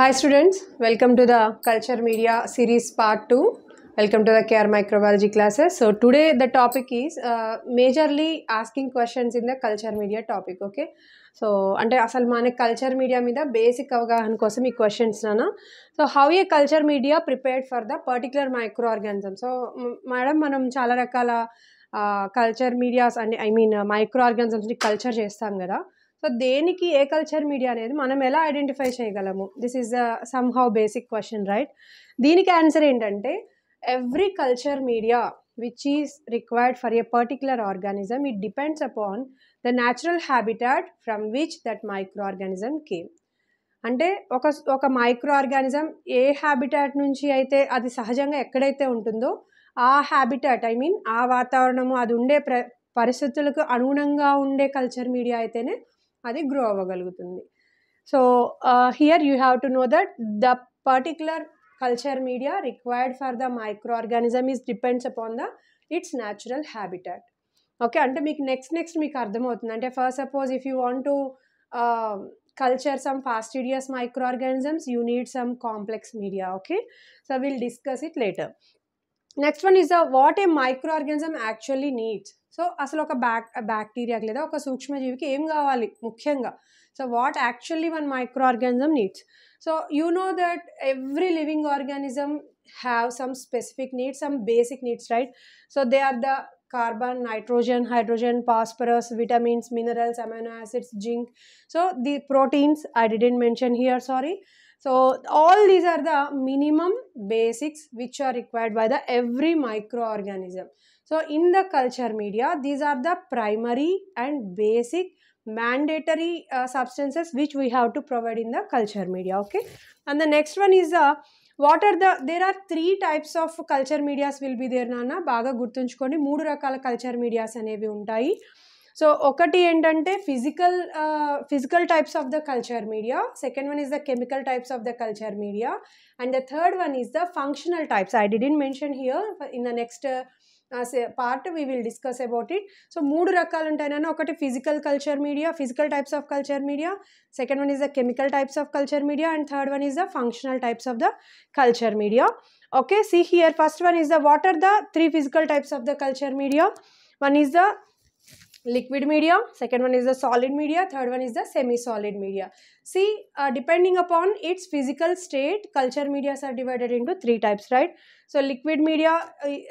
Hi students, welcome to the Culture Media series part 2. Welcome to the Care Microbiology classes. So today the topic is majorly asking questions in the culture media topic. Okay. So అంటే అసలు మన culture media మీద basic అవగాహన కోసం ఈ questions నానా. So how A culture media prepared for the particular micro organism. So madam మనం చాలా రకాల కల్చర్ మీడియాస్ అంటే మైక్రో ఆర్గానిజమ్స్ని కల్చర్ చేస్తాం కదా. సో దేనికి ఏ కల్చర్ మీడియా అనేది మనం ఎలా ఐడెంటిఫై చేయగలము? This is somehow basic question, right? దీనికి ఆన్సర్ ఏంటంటే every culture media which is required for a particular organism, it depends upon the natural habitat from which that microorganism came. అంటే ఒక micro organism ఏ habitat నుంచి అయితే అది సహజంగా ఎక్కడైతే ఉంటుందో ఆ హ్యాబిటాట్ ఆ వాతావరణము అది ఉండే పరిస్థితులకు అనుగుణంగా ఉండే కల్చర్ మీడియా అయితేనే అది గ్రో అవ్వగలుగుతుంది. So here you have to know that the particular culture media required for the microorganism is depends upon the its natural habitat. Okay, అంటే మీకు నెక్స్ట్ మీకు అర్థమవుతుంది. అంటే for suppose if you want to culture some fastidious microorganisms, you need some complex media. Okay, so we'll discuss it later. Next one is what a microorganism actually needs. So అసలు ఒక bacteria లేదా ఒక సూక్ష్మజీవికి ఏం కావాలి ముఖ్యంగా? So what actually one microorganism needs. So you know that every living organism have some specific needs, some basic needs, right? So they are the carbon, nitrogen, hydrogen, phosphorus, vitamins, minerals, amino acids, zinc. So the proteins I didn't mention here, sorry. So all these are the minimum basics which are required by the every microorganism. So in the culture media, these are the primary and basic mandatory substances which we have to provide in the culture media. Okay, and the next one is there are three types of culture medias will be there nana. బాగా గుర్తుంచుకోండి, మూడు రకాల culture medias అనేవి ఉంటాయి. So ఒకటి ఏంటంటే physical types of the culture media, second one is the chemical types of the culture media, and the third one is the functional types. I didn't mention here, in the next part we will discuss about it. So మూడు రకాలు ఉంటాయన, ఒకటి physical culture media, physical types of culture media, second one is the chemical types of culture media, and third one is the functional types of the culture media. Okay, see here, first one is the what are the three physical types of the culture media. One is the liquid media, second one is the solid media, third one is the semi solid media. See, depending upon its physical state, culture medias are divided into three types, right? So liquid media,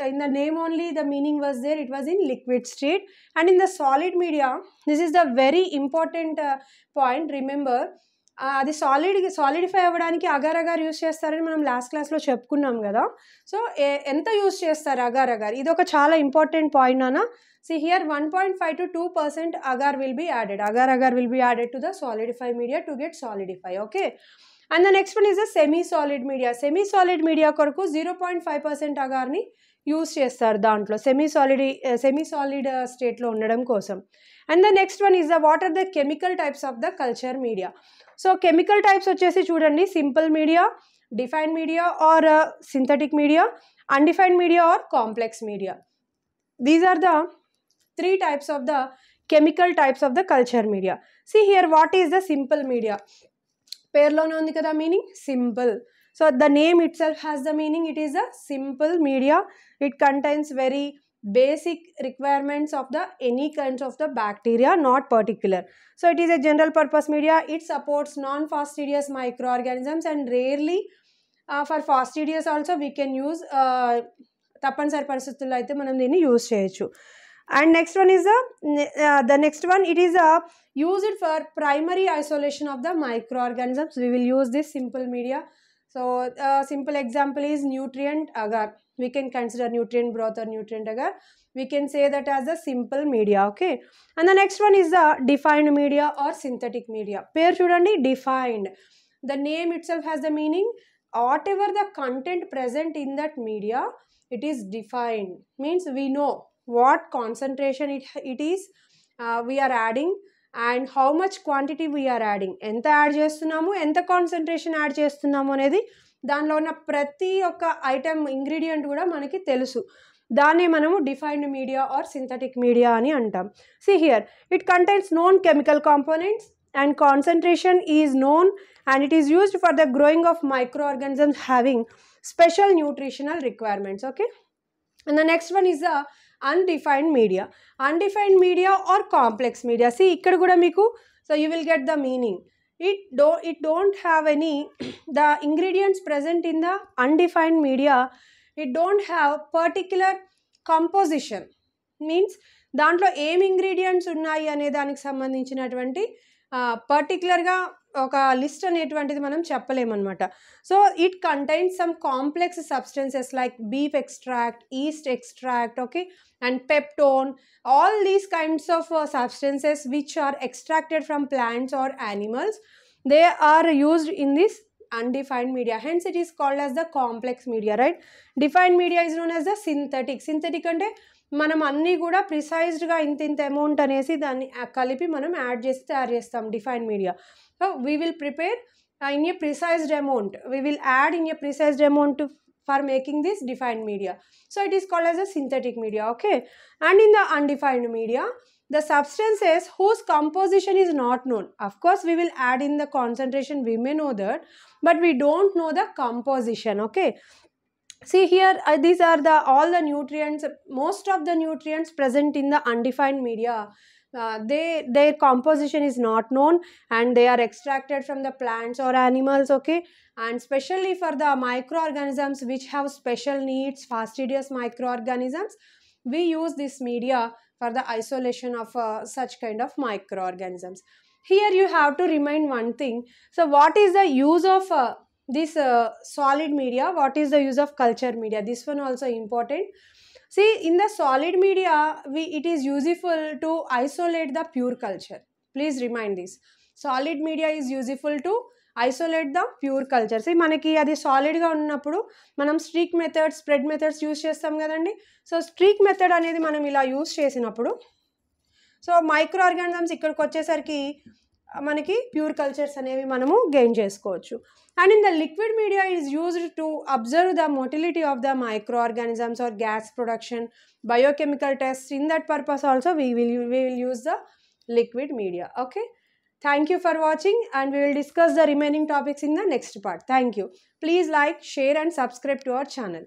in the name only the meaning was there, it was in liquid state. And in the solid media, this is the very important point, remember, అది solidify అవ్వడానికి agar use చేస్తారని మనం last క్లాస్లో చెప్పుకున్నాం కదా. So ఎంత use చేస్తారు agar? ఇది ఒక చాలా ఇంపార్టెంట్ పాయింట్ నాన్న. See here, 1.5 to 2% agar will be added. Agar will be added to the solidified media to get solidify. Okay, and the next one is the semi-solid media. Semi-solid media కొరకు 0.5% agarని use చేస్తారు దాంట్లో semi solid స్టేట్లో ఉండడం కోసం. And the next one is the what are the chemical types of the culture media. So chemical types వచ్చేసి చూడండి, simple media, defined media or synthetic media, undefined media or complex media. These are the three types of the chemical types of the culture media. See here, what is the simple media? పేర్లోనే ఉంది కదా meaning, simple. So the name it self has the meaning, it is the simple media. It contains very basic requirements of the any kinds of the bacteria, not particular. So it is a general purpose media. It supports non-fastidious microorganisms and rarely for fastidious also we can use తప్పనిసరి పరిస్థితుల్లో అయితే మనం దీన్ని use చేయొచ్చు. And next one is the next one, it is used for primary isolation of the microorganisms. We will use this simple media. So simple example is nutrient agar. We can consider nutrient broth or nutrient agar. We can say that as a simple media. Okay, and the next one is the defined media or synthetic media. Pair chudandi, defined. The name itself has the meaning, whatever the content present in that media, it is defined. Means we know what concentration it is we are adding and how much quantity we are adding. ఎంత add చేస్తున్నాము, ఎంత concentration add చేస్తున్నాము అనేది దానిలో ఉన్న ప్రతి ఒక్క item ingredient కూడా మనకి తెలుసు. దాన్ని మనము defined media or synthetic media అని అంటాం. See here, it contains known chemical components and concentration is known, and it is used for the growing of microorganisms having special nutritional requirements. Okay, and the next one is the undefined media. Undefined media or complex media. See, ikkada kuda meeku, so you will get the meaning. It don't have any the ingredients present in the undefined media, it don't have particular composition, means దాంట్లో ఏం ingredients ఉన్నాయి అనే దానికి సంబంధించినటువంటి పర్టికులర్గా ఒక list అనేటువంటిది మనం చెప్పలేమన్నమాట. So it contains some complex substances like beef extract, yeast extract, okay, and peptone, all these kinds of substances which are extracted from plants or animals, they are used in this undefined media, hence it is called as the complex media, right? Defined media is known as the synthetic అంటే మనం అన్నీ కూడా ప్రిసైజ్డ్గా ఇంత amount అనేసి దాన్ని కలిపి మనం add చేసి తయారు చేస్తాం defined media. So we will prepare in a precised amount, we will add in a precised amount for making this defined media, so it is called as a synthetic media. Okay, and in the undefined media, the substances whose composition is not known, of course we will add in the concentration, we may know that, but we don't know the composition. Okay, see here, these are the all the nutrients, most of the nutrients present in the undefined media, their composition is not known and they are extracted from the plants or animals. Okay, and especially for the microorganisms which have special needs, fastidious microorganisms, we use this media for the isolation of such kind of microorganisms. Here you have to remind one thing, so what is the use of this solid media, what is the use of culture media, this one also important. See, in the solid media, it is useful to isolate the pure culture. Please remind this. Solid media is useful to isolate the pure culture. See, మనకి అది సాలిడ్గా ఉన్నప్పుడు మనం streak method, spread methods use చేస్తాం కదండి. So streak method అనేది మనం ఇలా యూజ్ చేసినప్పుడు, సో మైక్రో ఆర్గానిజమ్స్ ఇక్కడికి వచ్చేసరికి మనకి ప్యూర్ కల్చర్స్ అనేవి మనము గెయిన్ చేసుకోవచ్చు. And in the liquid media is used to observe the motility of the micro organisms or gas production, biochemical test. In that purpose also we will use the liquid media. Okay, thank you for watching, and we will discuss the remaining topics in the next part. Thank you. Please like, share and subscribe to our channel.